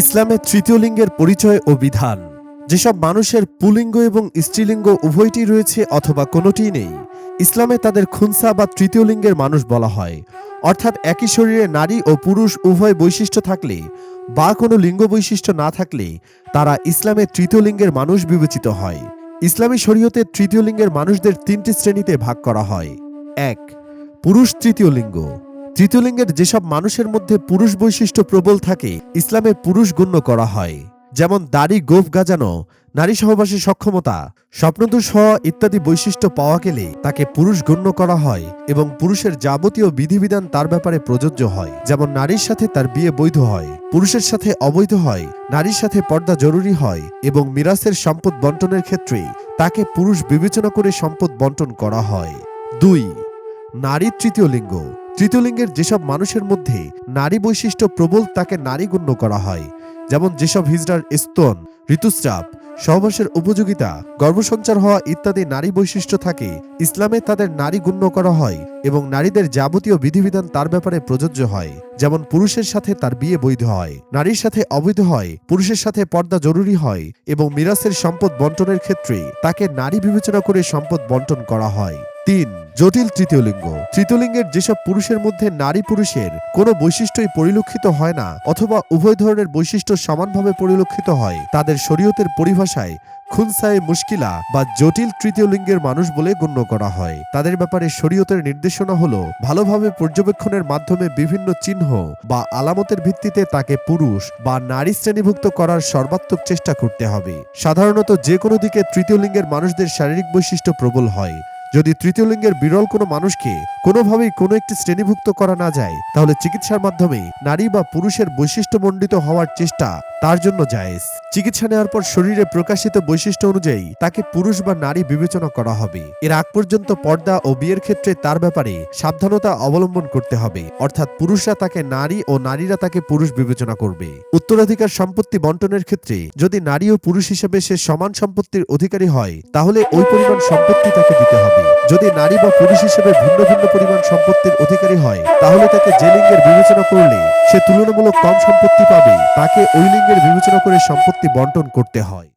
ইসলামে তৃতীয় লিঙ্গের পরিচয় ও বিধান। যেসব মানুষের পুলিঙ্গ এবং স্ত্রীলিঙ্গ উভয়টি রয়েছে অথবা কোনোটিই নেই, ইসলামে তাদের খুনসা বা তৃতীয় লিঙ্গের মানুষ বলা হয়। অর্থাৎ একই শরীরে নারী ও পুরুষ উভয় বৈশিষ্ট্য থাকলে বা কোনো লিঙ্গ বৈশিষ্ট্য না থাকলে তারা ইসলামে তৃতীয় লিঙ্গের মানুষ বিবেচিত হয়। ইসলামী শরীয়তে তৃতীয় লিঙ্গের মানুষদের তিনটি শ্রেণীতে ভাগ করা হয়। ১. পুরুষ তৃতীয় লিঙ্গ। তৃতীয় লিঙ্গের যেসব মানুষের মধ্যে পুরুষ বৈশিষ্ট্য প্রবল থাকে ইসলামে পুরুষ গণ্য করা হয়। যেমন দাড়ি গোঁফ গাজানো, নারী সহবাসে সক্ষমতা, স্বপ্নদোষ হওয়া ইত্যাদি বৈশিষ্ট্য পাওয়া গেলে তাকে পুরুষ গণ্য করা হয় এবং পুরুষের যাবতীয় বিধিবিধান তার ব্যাপারে প্রযোজ্য হয়। যেমন নারীর সাথে তার বিয়ে বৈধ হয়, পুরুষের সাথে অবৈধ হয়, নারীর সাথে পর্দা জরুরি হয় এবং মিরাসের সম্পদ বন্টনের ক্ষেত্রে তাকে পুরুষ বিবেচনা করে সম্পদ বন্টন করা হয়। ২. নারী তৃতীয় লিঙ্গ। তৃতীয় লিঙ্গের যেসব মানুষের মধ্যে নারী বৈশিষ্ট্য প্রবল তাকে নারী গণ্য করা হয়। যেমন যেসব হিজড়ার স্তন, ঋতুস্রাব, সহবাসের উপযোগিতা, গর্ভসঞ্চার হওয়া ইত্যাদি নারী বৈশিষ্ট্য থাকে ইসলামে তাদের নারী গণ্য করা হয় এবং নারীদের যাবতীয় বিধিবিধান তার ব্যাপারে প্রযোজ্য হয়। যেমন পুরুষের সাথে তার বিয়ে বৈধ হয়, নারীর সাথে অবৈধ হয়, পুরুষের সাথে পর্দা জরুরি হয় এবং মিরাসের সম্পদ বন্টনের ক্ষেত্রে তাকে নারী বিবেচনা করে সম্পদ বন্টন করা হয়। ৩. জটিল তৃতীয় লিঙ্গ। তৃতীয় লিঙ্গের যেসব পুরুষের মধ্যে নারী পুরুষের কোনো বৈশিষ্ট্যই পরিলক্ষিত হয় না অথবা উভয় ধরনের বৈশিষ্ট্য সমানভাবে পরিলক্ষিত হয় তাদের শরীয়তের পরিভাষায় খুনসায়ে মুশকিলা বা জটিল তৃতীয় লিঙ্গের মানুষ বলে গণ্য করা হয়। তাদের ব্যাপারে শরীয়তের নির্দেশনা হলো ভালোভাবে পর্যবেক্ষণের মাধ্যমে বিভিন্ন চিহ্ন বা আলামতের ভিত্তিতে তাকে পুরুষ বা নারী শ্রেণীভুক্ত করার সর্বাত্মক চেষ্টা করতে হবে। সাধারণত যে কোনো দিকে তৃতীয় লিঙ্গের মানুষদের শারীরিক বৈশিষ্ট্য প্রবল হয়। যদি তৃতীয় লিঙ্গের বিরল কোনো মানুষকে কোনোভাবেই কোনো একটি শ্রেণীভুক্ত করা না যায় তাহলে চিকিৎসার মাধ্যমে নারী বা পুরুষের বৈশিষ্ট্যমণ্ডিত হওয়ার চেষ্টা তার জন্য জায়েজ। চিকিৎসা নেওয়ার পর শরীরে প্রকাশিত বৈশিষ্ট্য অনুযায়ী তাকে পুরুষ বা নারী বিবেচনা করা হবে। এর আগ পর্যন্ত পর্দা ও বিয়ের ক্ষেত্রে তার ব্যাপারে সাবধানতা অবলম্বন করতে হবে, অর্থাৎ পুরুষরা তাকে নারী ও নারীরা তাকে পুরুষ বিবেচনা করবে। উত্তরাধিকার সম্পত্তি বন্টনের ক্ষেত্রে যদি নারী ও পুরুষ হিসেবে সে সমান সম্পত্তির অধিকারী হয় তাহলে ওই পরিমাণ সম্পত্তি তাকে দিতে হবে। যদি নারী বা পুরুষ হিসেবে ভিন্ন ভিন্ন পরিমাণ সম্পত্তির অধিকারী হয় তাহলে তাকে যে লিঙ্গের বিবেচনা করলে সে তুলনামূলক কম সম্পত্তি পাবে তাকে ওই লিঙ্গের বিবেচনা করে সম্পত্তি বন্টন করতে হয়।